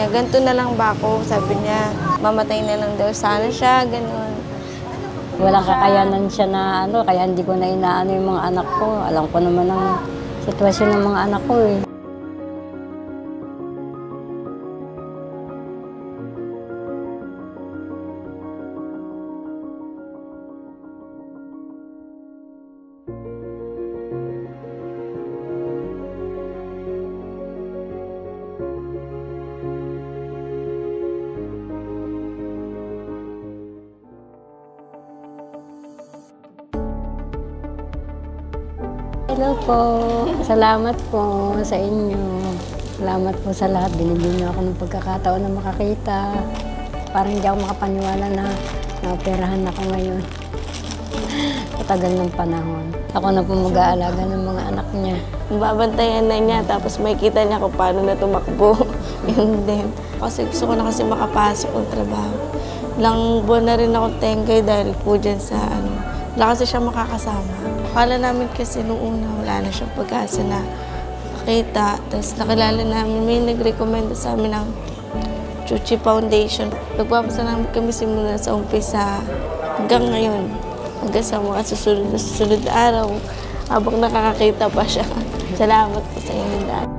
niya, ganito na lang ba ako? Sabi niya, mamatay na lang daw sana siya, gano'n. Walang kakayanan siya na kaya hindi ko na inaano yung mga anak ko. Alam ko naman ang sitwasyon ng mga anak ko eh. Hello po. Salamat po sa inyo. Salamat po sa lahat. Binigyan niyo ako ng pagkakataon na makakita. Parang hindi ako makapaniwala na naoperahan ako ngayon. Matagal ng panahon. Ako na po mag-aalaga ng mga anak niya. Babantayan na niya, tapos makikita niya kung paano na tumakbo. Yun din. Kasi gusto ko na kasi makapasok ng trabaho. Ilang buwan na rin ako tengkay dahil po dyan sa wala kasi siya makakasama. Akala namin kasi noong una, wala na siyang pag-asa na makita. Tapos nakilala namin, may nag-recommenda sa amin ng Chuchi Foundation. Nagpapasalamat kami simula sa umpisa hanggang ngayon. Hanggang sa mga susunod na araw, habang nakakakita pa siya. Salamat po sa inyo lahat.